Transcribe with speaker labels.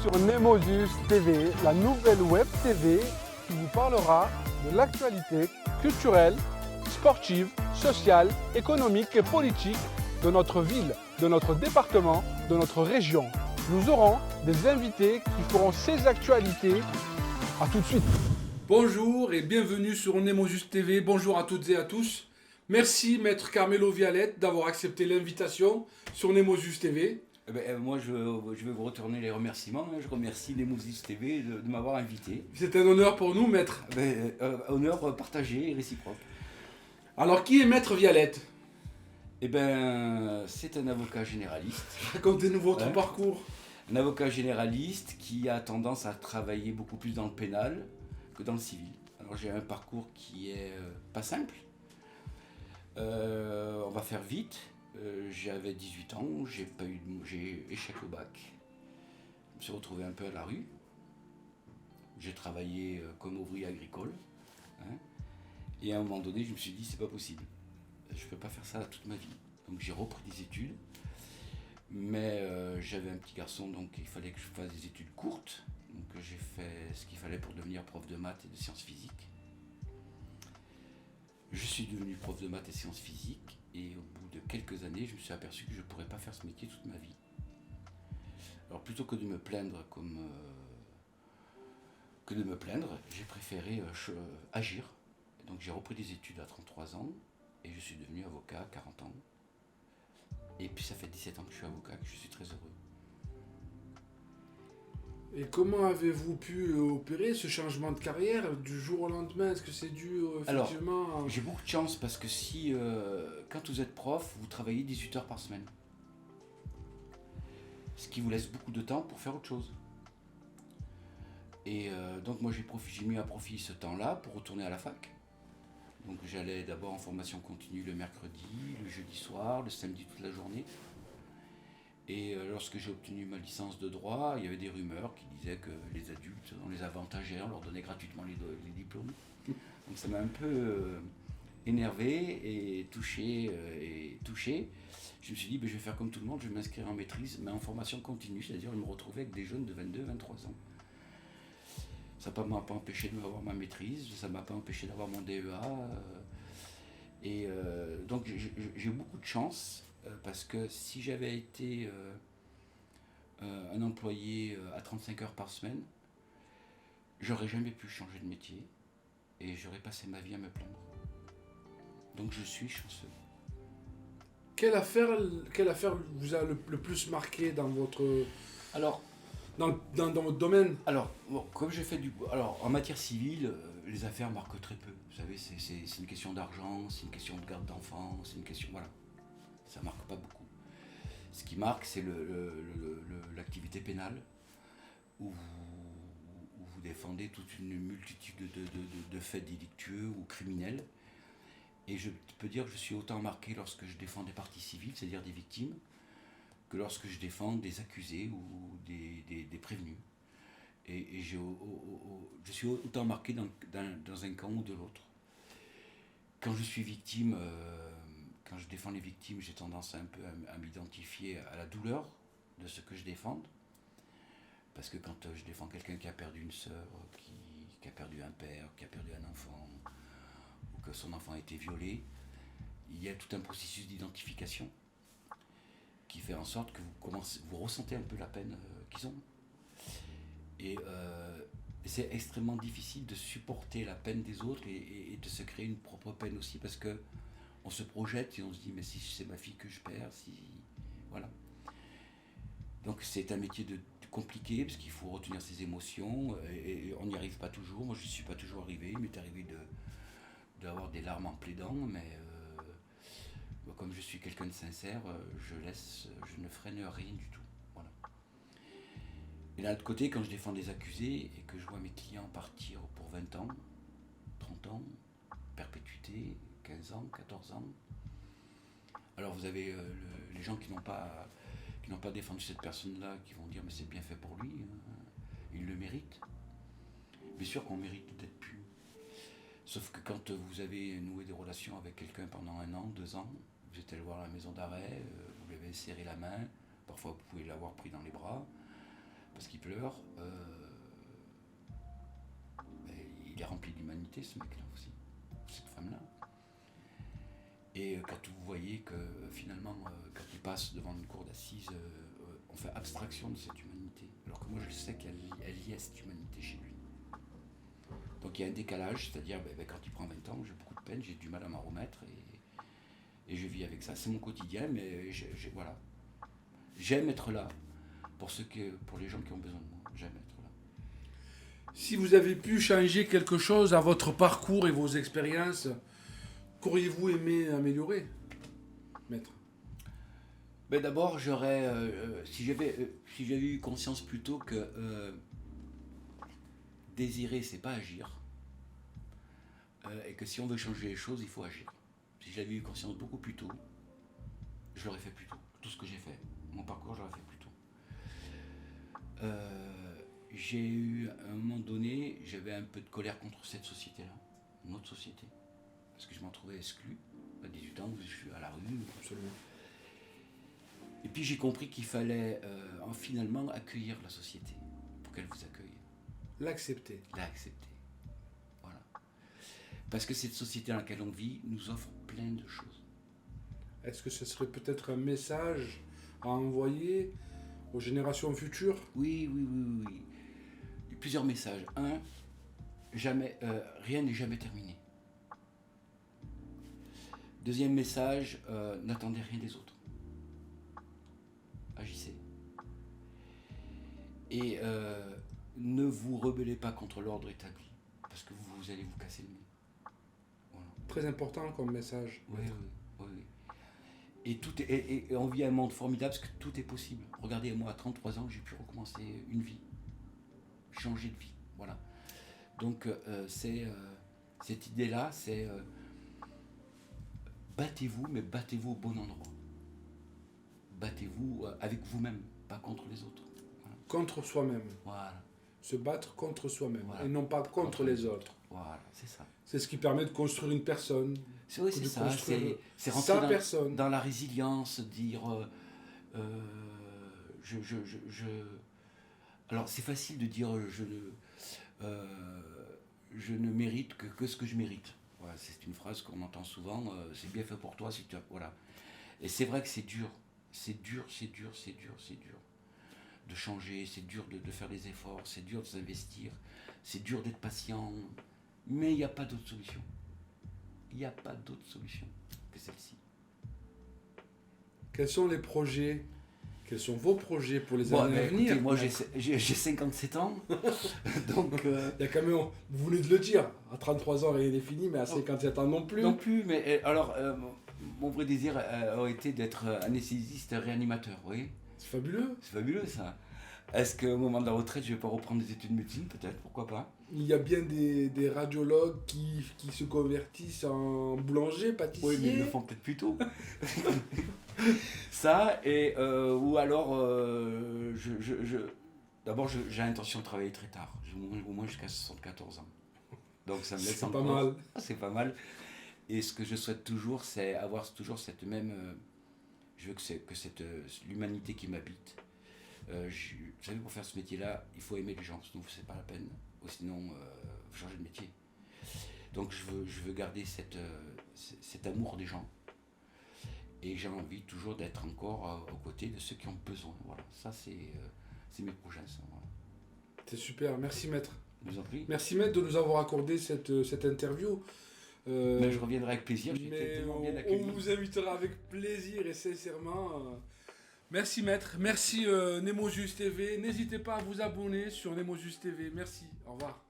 Speaker 1: sur Nemosus TV, la nouvelle web TV qui vous parlera de l'actualité culturelle, sportive, sociale, économique et politique de notre ville, de notre département, de notre région. Nous aurons des invités qui feront ces actualités. A tout de suite.
Speaker 2: Bonjour et bienvenue sur Nemosus TV. Bonjour à toutes et à tous. Merci Maître Carmelo Vialette d'avoir accepté l'invitation sur Nemosus TV.
Speaker 3: Moi, je vais vous retourner les remerciements. Je remercie Nemosus TV de m'avoir invité.
Speaker 2: C'est un honneur pour nous, Maître.
Speaker 3: Honneur partagé et réciproque.
Speaker 2: Alors, qui est Maître Vialette?
Speaker 3: C'est un avocat généraliste.
Speaker 2: Racontez-nous votre parcours.
Speaker 3: Un avocat généraliste qui a tendance à travailler beaucoup plus dans le pénal que dans le civil. Alors, j'ai un parcours qui est pas simple. On va faire vite. J'avais 18 ans, j'ai échec au bac. Je me suis retrouvé un peu à la rue. J'ai travaillé comme ouvrier agricole. Et à un moment donné, je me suis dit, c'est pas possible. Je ne peux pas faire ça toute ma vie. Donc j'ai repris des études. Mais j'avais un petit garçon, donc il fallait que je fasse des études courtes. Donc j'ai fait ce qu'il fallait pour devenir prof de maths et de sciences physiques. Je suis devenu prof de maths et sciences physiques. Et au bout de quelques années, je me suis aperçu que je ne pourrais pas faire ce métier toute ma vie. Alors plutôt que de me plaindre j'ai préféré agir. Et donc j'ai repris des études à 33 ans et je suis devenu avocat à 40 ans. Et puis ça fait 17 ans que je suis avocat, que je suis très heureux.
Speaker 2: Et comment avez-vous pu opérer ce changement de carrière du jour au lendemain? Est-ce que c'est dû effectivement
Speaker 3: Alors, j'ai beaucoup de chance parce que quand vous êtes prof, vous travaillez 18 heures par semaine. Ce qui vous laisse beaucoup de temps pour faire autre chose. Et donc moi j'ai mis à profit ce temps-là pour retourner à la fac. Donc j'allais d'abord en formation continue le mercredi, le jeudi soir, le samedi toute la journée. Et lorsque j'ai obtenu ma licence de droit, il y avait des rumeurs qui disaient que les adultes, on les avantageait, on leur donnait gratuitement les diplômes. Donc ça m'a un peu énervé et touché. Je me suis dit, je vais faire comme tout le monde, je vais m'inscrire en maîtrise, mais en formation continue, c'est-à-dire je me retrouvais avec des jeunes de 22, 23 ans. Ça ne m'a pas empêché de avoir ma maîtrise, ça ne m'a pas empêché d'avoir mon DEA. Donc j'ai beaucoup de chance. Parce que si j'avais été un employé à 35 heures par semaine, j'aurais jamais pu changer de métier et j'aurais passé ma vie à me plaindre. Donc je suis chanceux.
Speaker 2: Quelle affaire vous a le plus marqué dans votre dans votre domaine?
Speaker 3: Alors, comme j'ai fait en matière civile, les affaires marquent très peu. Vous savez, c'est une question d'argent, c'est une question de garde d'enfants, c'est une question... Voilà. Ça marque pas beaucoup. Ce qui marque, c'est l'activité pénale, où vous défendez toute une multitude de faits délictueux ou criminels. Et je peux dire que je suis autant marqué lorsque je défends des parties civiles, c'est-à-dire des victimes, que lorsque je défends des accusés ou des prévenus. Et je suis autant marqué dans un camp ou de l'autre. Quand je suis victime... Quand je défends les victimes, j'ai tendance un peu à m'identifier à la douleur de ce que je défends. Parce que quand je défends quelqu'un qui a perdu une sœur, qui a perdu un père, qui a perdu un enfant, ou que son enfant a été violé, il y a tout un processus d'identification qui fait en sorte que vous ressentez un peu la peine qu'ils ont. Et c'est extrêmement difficile de supporter la peine des autres et de se créer une propre peine aussi, parce que on se projette et on se dit, mais si c'est ma fille que je perds, voilà. Donc c'est un métier compliqué, parce qu'il faut retenir ses émotions, et on n'y arrive pas toujours. Moi, je n'y suis pas toujours arrivé. Il m'est arrivé d'avoir des larmes en plaidant, mais comme je suis quelqu'un de sincère, je ne freine rien du tout. Voilà. Et d'un autre côté, quand je défends des accusés, et que je vois mes clients partir pour 20 ans, 30 ans, perpétuité, 15 ans, 14 ans. Alors vous avez les gens qui n'ont pas défendu cette personne-là, qui vont dire mais c'est bien fait pour lui, il le mérite. Bien sûr qu'on mérite d'être puni. Sauf que quand vous avez noué des relations avec quelqu'un pendant 1 an, 2 ans, vous êtes allé voir à la maison d'arrêt, vous lui avez serré la main, parfois vous pouvez l'avoir pris dans les bras, parce qu'il pleure. Il est rempli d'humanité, ce mec-là aussi, cette femme-là. Et quand vous voyez que finalement, quand il passe devant une cour d'assises, on fait abstraction de cette humanité, alors que moi je sais qu'elle y a cette humanité chez lui. Donc il y a un décalage, c'est-à-dire quand il prend 20 ans, j'ai beaucoup de peine, j'ai du mal à m'en remettre et je vis avec ça. C'est mon quotidien, mais voilà. J'aime être là pour les gens qui ont besoin de moi. J'aime être là.
Speaker 2: Si vous avez pu changer quelque chose à votre parcours et vos expériences, qu'auriez-vous aimé améliorer, maître?
Speaker 3: D'abord, j'aurais, si j'avais eu conscience plutôt que désirer, c'est pas agir, et que si on veut changer les choses, il faut agir. Si j'avais eu conscience beaucoup plus tôt, je l'aurais fait plus tôt. Tout ce que j'ai fait, mon parcours, je l'aurais fait plus tôt. J'ai eu, à un moment donné, j'avais un peu de colère contre cette société-là, notre société, parce que je m'en trouvais exclu. À 18 ans, je suis à la rue.
Speaker 2: Absolument.
Speaker 3: Et puis j'ai compris qu'il fallait finalement accueillir la société pour qu'elle vous accueille.
Speaker 2: L'accepter.
Speaker 3: L'accepter. Voilà. Parce que cette société dans laquelle on vit nous offre plein de choses.
Speaker 2: Est-ce que ce serait peut-être un message à envoyer aux générations futures?
Speaker 3: Oui. Il y a plusieurs messages. Un, rien n'est jamais terminé. Deuxième message, n'attendez rien des autres. Agissez. Et ne vous rebellez pas contre l'ordre établi, parce que vous allez vous casser le nez. Voilà.
Speaker 2: Très important comme message.
Speaker 3: Oui. Et on vit un monde formidable parce que tout est possible. Regardez, moi à 33 ans, j'ai pu recommencer une vie, changer de vie. Voilà. Donc cette idée-là, c'est battez-vous, mais battez-vous au bon endroit. Battez-vous avec vous-même, pas contre les autres. Voilà.
Speaker 2: Contre soi-même.
Speaker 3: Voilà.
Speaker 2: Se battre contre soi-même,
Speaker 3: Voilà.
Speaker 2: et non pas contre les autres.
Speaker 3: Voilà, c'est ça.
Speaker 2: C'est ce qui permet de construire une personne.
Speaker 3: C'est ça, c'est
Speaker 2: sa
Speaker 3: rentrer
Speaker 2: personne.
Speaker 3: dans la résilience, dire Alors c'est facile de dire je ne mérite que ce que je mérite. Voilà, c'est une phrase qu'on entend souvent, c'est bien fait pour toi si tu as... Voilà. Et c'est vrai que c'est dur. C'est dur de changer, c'est dur de faire des efforts, c'est dur de s'investir, c'est dur d'être patient, mais il n'y a pas d'autre solution. Il n'y a pas d'autre solution que celle-ci.
Speaker 2: Quels sont les projets? Quels sont vos projets pour les années à venir?
Speaker 3: Écoutez, moi j'ai 57 ans, donc...
Speaker 2: Il y a quand même, vous venez de le dire, à 33 ans rien n'est fini, mais à 57 ans non plus.
Speaker 3: Non plus, mais alors, mon vrai désir a été d'être anesthésiste réanimateur, vous voyez.
Speaker 2: C'est fabuleux.
Speaker 3: C'est fabuleux ça. Est-ce qu'au moment de la retraite, je vais pas reprendre des études de médecine, peut-être, pourquoi pas?
Speaker 2: Il y a bien des radiologues qui se convertissent en boulanger, pâtissier.
Speaker 3: Oui, mais ils le font peut-être plus tôt. Ça, et ou alors, d'abord, j'ai l'intention de travailler très tard, au moins jusqu'à 74 ans. Donc ça me laisse
Speaker 2: C'est
Speaker 3: encore...
Speaker 2: pas mal.
Speaker 3: C'est pas mal. Et ce que je souhaite toujours, c'est avoir toujours cette même... je veux que l'humanité qui m'habite. Vous savez, pour faire ce métier-là, il faut aimer les gens, sinon c'est pas la peine. Ou sinon, faut changer de métier. Donc je veux garder cet amour des gens. Et j'ai envie toujours d'être encore aux côtés de ceux qui ont besoin. Voilà, ça c'est mes projets. Ça, voilà.
Speaker 2: C'est super, merci maître.
Speaker 3: Je vous en prie.
Speaker 2: Merci maître de nous avoir accordé cette interview.
Speaker 3: Mais je reviendrai avec plaisir, j'ai été tellement bien accueilli.
Speaker 2: On vous invitera avec plaisir et sincèrement. Merci maître, merci Nemosus TV. N'hésitez pas à vous abonner sur Nemosus TV. Merci, au revoir.